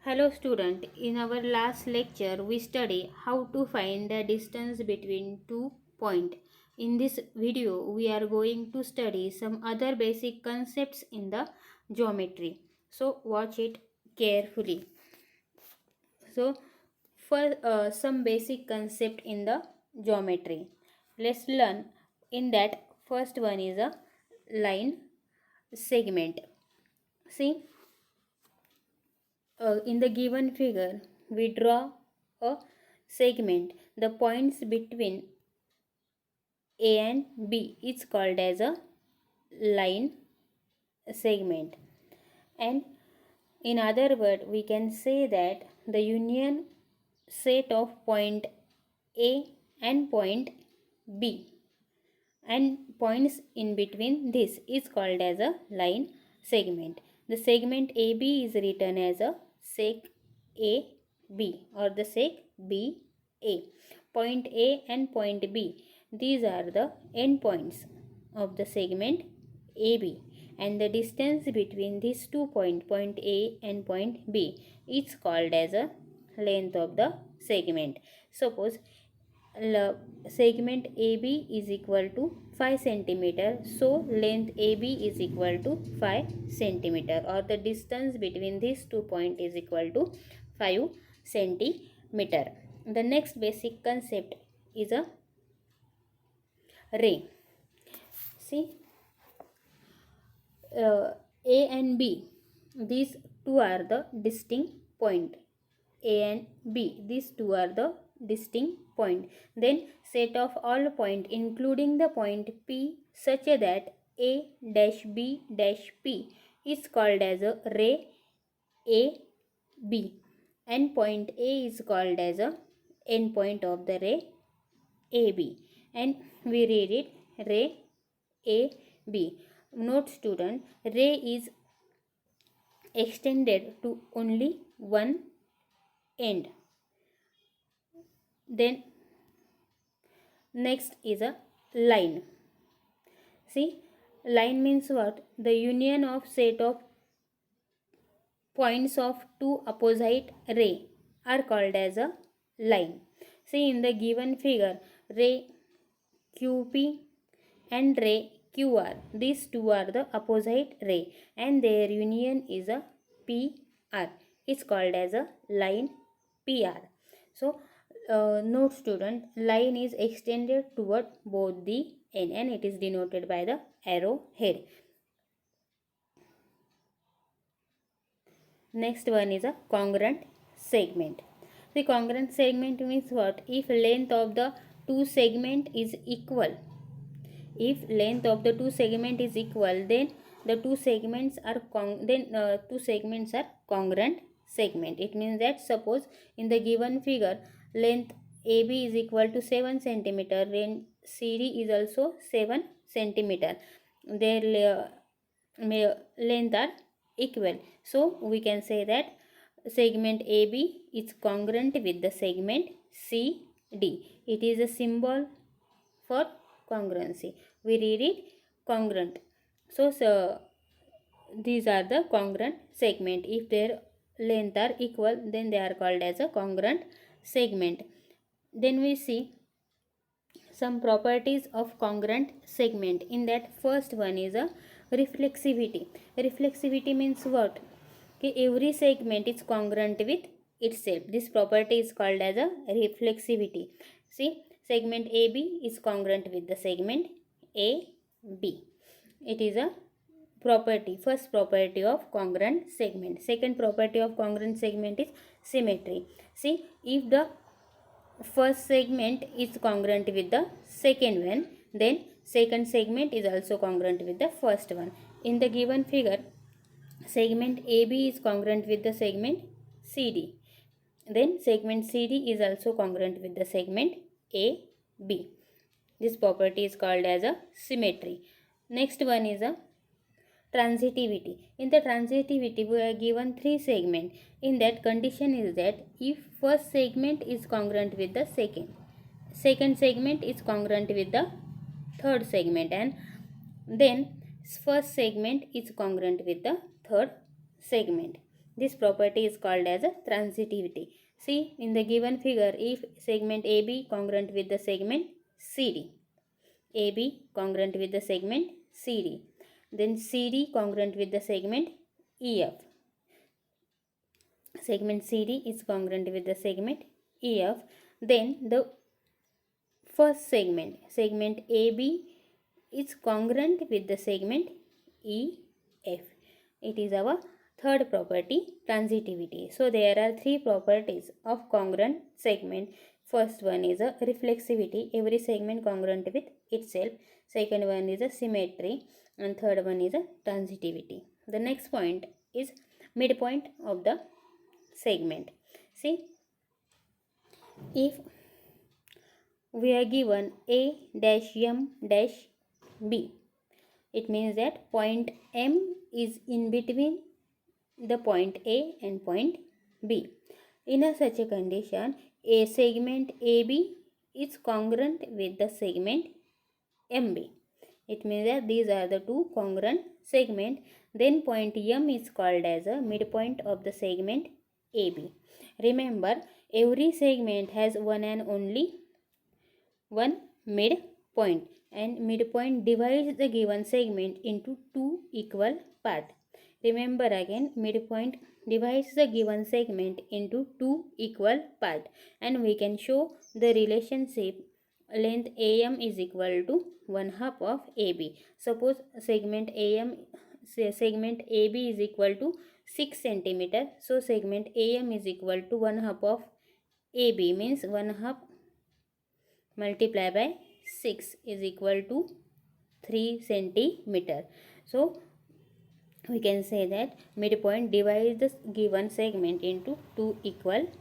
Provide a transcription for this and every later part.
Hello student, in our last lecture we study how to find the distance between two points. In this video we are going to study some other basic concepts in the geometry. So watch it carefully. So for some basic concept in the geometry. Let's learn. In that first one is a line segment. See, in the given figure, we draw a segment. The points between A and B is called as a line segment. And in other word, we can say that the union set of point A and point B and points in between this is called as a line segment. The segment AB is written as a sec AB or the sec BA. Point A and point B, these are the endpoints of the segment AB, and the distance between these 2 points, point A and point B, is called as a length of the segment. Suppose segment AB is equal to 5 centimeter, so length AB is equal to 5 centimeter, or the distance between these 2 points is equal to 5 centimeter. The next basic concept is a ray. See, A and B, these two are the distinct point. A and B, these two are the distinct point. Then set of all point including the point P such that A dash B dash P is called as a ray AB, and point A is called as a endpoint of the ray AB, and we read it ray AB. Note student, ray is extended to only one end. Then next is a line. See, line means what? The union of set of points of two opposite ray are called as a line. See, in the given figure, ray QP and ray QR, these two are the opposite ray and their union is a PR. It's called as a line PR. So note student, line is extended toward both the end and it is denoted by the arrow head. Next one is a congruent segment. The congruent segment means what? If length of the two segment is equal. If length of the two segment is equal, then the two segments are congruent segment. It means that suppose in the given figure length AB is equal to 7 centimeter, then CD is also 7 centimeter. Their length are equal. So we can say that segment AB is congruent with the segment CD. It is a symbol for congruency. We read it congruent. So these are the congruent segment. If their length are equal, then they are called as a congruent segment. Then we see some properties of congruent segment. In that first one is a reflexivity. Reflexivity means what? Okay, every segment is congruent with itself. This property is called as a reflexivity. See, segment AB is congruent with the segment AB. It is a property, first property of congruent segment. Second property of congruent segment is symmetry. See, if the first segment is congruent with the second one, then second segment is also congruent with the first one. In the given figure, segment AB is congruent with the segment CD. Then segment CD is also congruent with the segment AB. This property is called as a symmetry. Next one is a transitivity. In the transitivity, we are given three segments. In that condition is that if first segment is congruent with the second segment is congruent with the third segment, and then first segment is congruent with the third segment. This property is called as a transitivity. See, in the given figure, if segment AB congruent with the segment CD, AB congruent with the segment CD, then CD congruent with the segment EF. Segment CD is congruent with the segment EF. Then the first segment, segment AB, is congruent with the segment EF. It is our third property, transitivity. So there are three properties of congruent segment. First one is a reflexivity, every segment congruent with itself. Second one is a symmetry, and third one is a transitivity. The next point is midpoint of the segment. See, if we are given A dash M dash B, it means that point M is in between the point A and point B. In such a condition, a segment AB is congruent with the segment MB. It means that these are the two congruent segments. Then point M is called as a midpoint of the segment AB. Remember, every segment has one and only one midpoint, and midpoint divides the given segment into two equal parts. Remember again, midpoint divides the given segment into two equal parts, and we can show the relationship length AM is equal to 1/2 of AB. Suppose segment AB is equal to 6 cm. So segment AM is equal to 1/2 of AB, means 1/2 multiplied by 6 is equal to 3 cm. So we can say that midpoint divides the given segment into two equal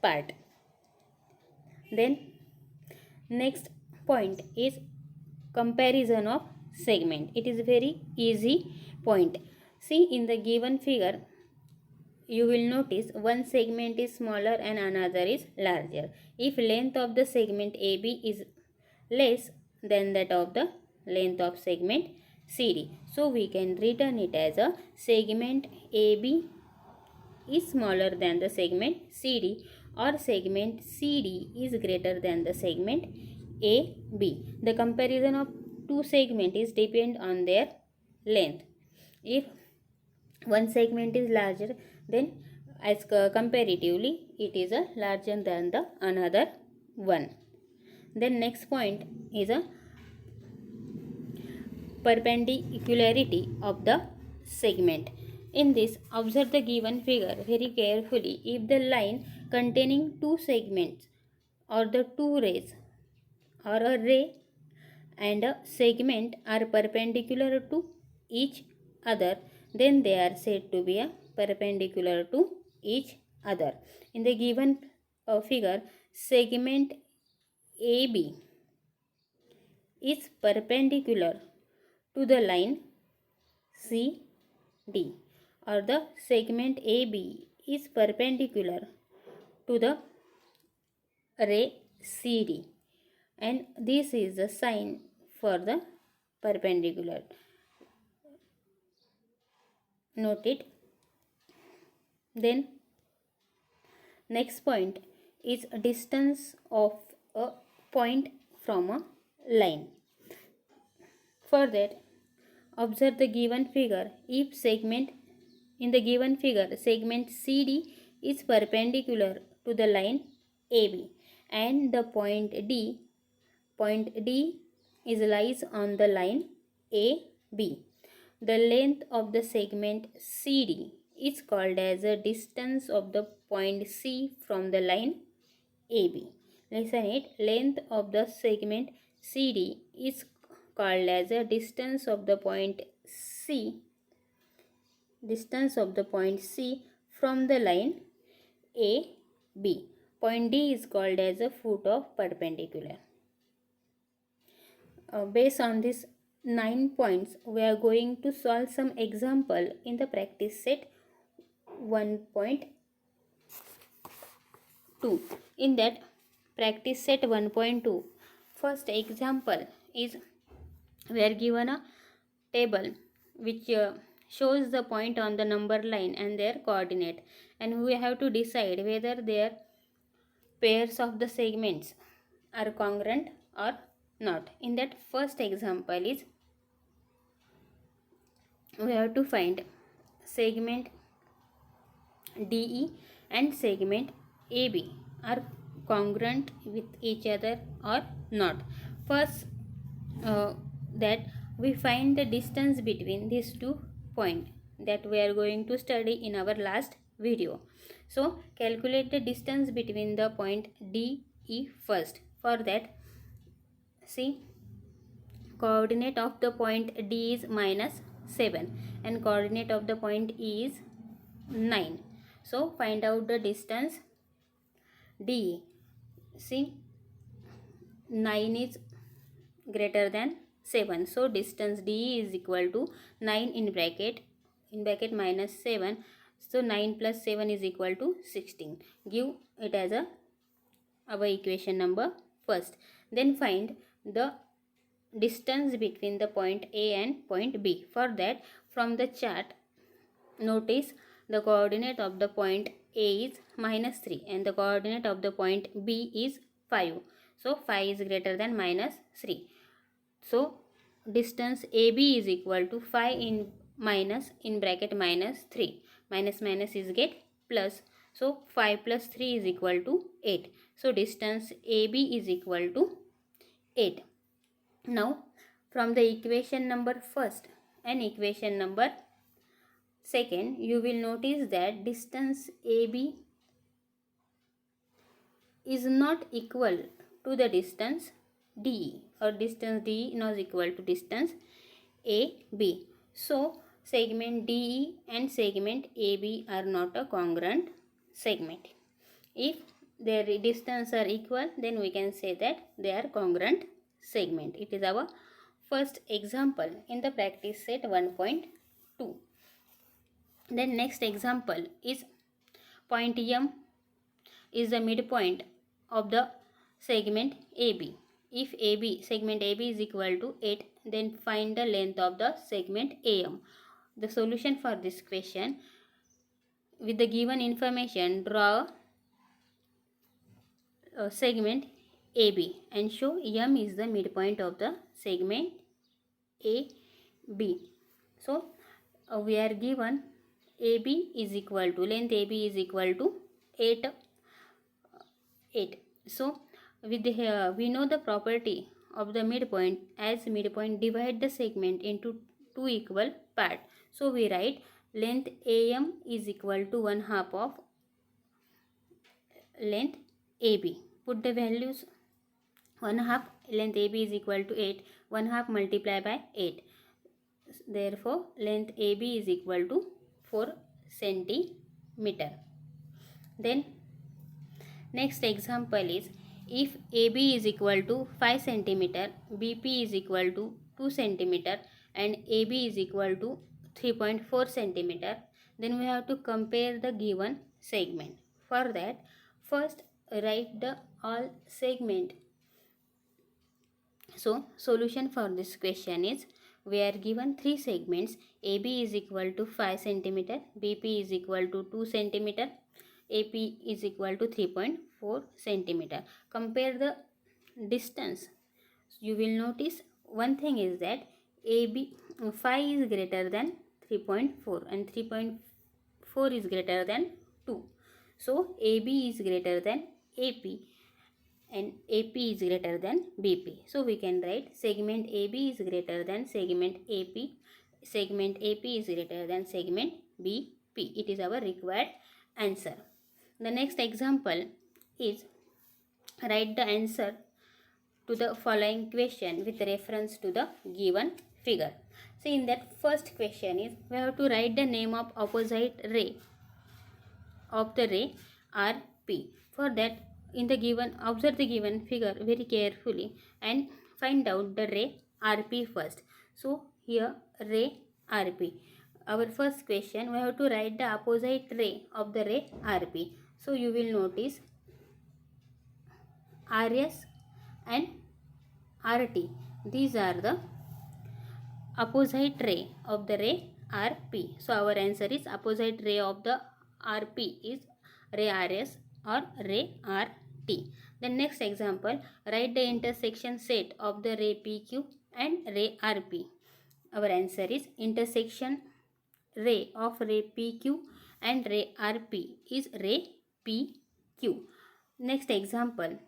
parts. Then next point is comparison of segment. It is very easy point. See, in the given figure, you will notice one segment is smaller and another is larger. If length of the segment AB is less than that of the length of segment CD, so we can written it as a segment AB is smaller than the segment CD, or segment CD is greater than the segment AB. The comparison of two segments is depend on their length. If one segment is larger, then as comparatively it is a larger than the another one. Then next point is a perpendicularity of the segment. In this, observe the given figure very carefully. If the line containing two segments or the two rays, or a ray and a segment, are perpendicular to each other, then they are said to be a perpendicular to each other. In the given figure, segment AB is perpendicular to the line CD, or the segment AB is perpendicular to the ray CD, and this is the sign for the perpendicular. Note it. Then next point is distance of a point from a line. For that, observe the given figure. If segment in the given figure, segment CD is perpendicular to the line AB, and the point D is lies on the line AB. The length of the segment CD is called as a distance of the point C from the line AB. Listen it. Length of the segment CD is called as a distance of the point C from the line AB. Point D is called as a foot of perpendicular. Based on these 9 points, we are going to solve some example in the practice set 1.2. In that practice set 1.2, first example is we are given a table which shows the point on the number line and their coordinate, and we have to decide whether their pairs of the segments are congruent or not. In that first example is, we have to find segment DE and segment AB are congruent with each other or not. First, that we find the distance between these two points that we are going to study in our last video. So calculate the distance between the point DE first. For that, see, coordinate of the point D is -7 and coordinate of the point E is 9. So find out the distance DE. See, 9 is greater than 7. So distance DE is equal to 9 in bracket -7. So 9 plus 7 is equal to 16. Give it as our equation number first. Then find the distance between the point A and point B. For that, from the chart, notice the coordinate of the point A is -3 and the coordinate of the point B is 5. So 5 is greater than -3. So distance AB is equal to 5 in minus in bracket -3. Minus is get plus. So 5 plus 3 is equal to 8. So distance AB is equal to 8. Now from the equation number first and equation number second, you will notice that distance AB is not equal to the distance DE, or distance DE not equal to distance AB. So segment DE and segment AB are not a congruent segment. If their distance are equal, then we can say that they are congruent segment. It is our first example in the practice set 1.2. Then next example is, point M is the midpoint of the segment AB. If segment AB is equal to 8, then find the length of the segment AM. The solution for this question: with the given information, draw a segment AB and show M is the midpoint of the segment AB. So we are given AB is equal to, length AB is equal to 8. So with the we know the property of the midpoint, as midpoint divide the segment into two equal parts. So we write length AM is equal to 1/2 of length AB. Put the values. 1/2, length AB is equal to 8. 1/2 multiply by 8. Therefore length AB is equal to 4 centimeter. Then next example is, if AB is equal to 5 centimeter, BP is equal to 2 centimeter and AB is equal to 3.4 centimeter, then we have to compare the given segment. For that, first write the all segment. So solution for this question is, we are given three segments. AB is equal to 5 centimeter, BP is equal to 2 centimeter, AP is equal to 3.4 centimeter. Compare the distance. You will notice one thing is that 5 is greater than 3.4 and 3.4 is greater than 2. So AB is greater than AP and AP is greater than BP. So we can write segment AB is greater than segment AP. Segment AP is greater than segment BP. It is our required answer. The next example is, write the answer to the following question with reference to the given figure. So in that first question is, we have to write the name of opposite ray of the ray RP. For that, in the given, observe the given figure very carefully and find out the ray RP first. So here ray RP. Our first question, we have to write the opposite ray of the ray RP. So you will notice RS and RT. These are the opposite ray of the ray RP. So our answer is opposite ray of the RP is ray RS or ray RT. The next example, write the intersection set of the ray PQ and ray RP. Our answer is intersection ray of ray PQ and ray RP is ray PQ. Next example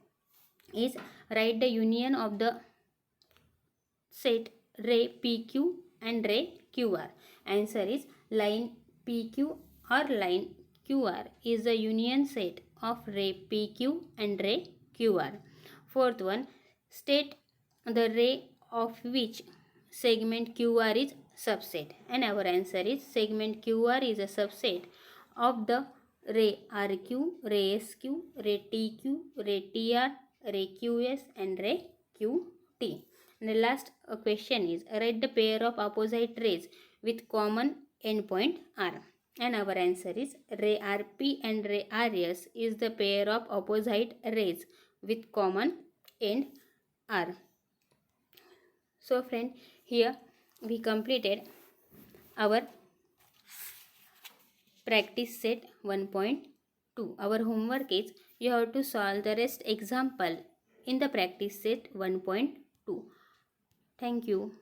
is write the union of the set ray PQ and ray QR. Answer is line PQ or line QR is the union set of ray PQ and ray QR. Fourth one, state the ray of which segment QR is subset, and our answer is segment QR is a subset of the ray RQ, ray SQ, ray TQ, ray TR, ray QS and ray QT. And the last question is write the pair of opposite rays with common endpoint R. And our answer is ray RP and ray RS is the pair of opposite rays with common end R. So friend, here we completed our practice set 1.2. Our homework is you have to solve the rest example in the practice set 1.2. Thank you.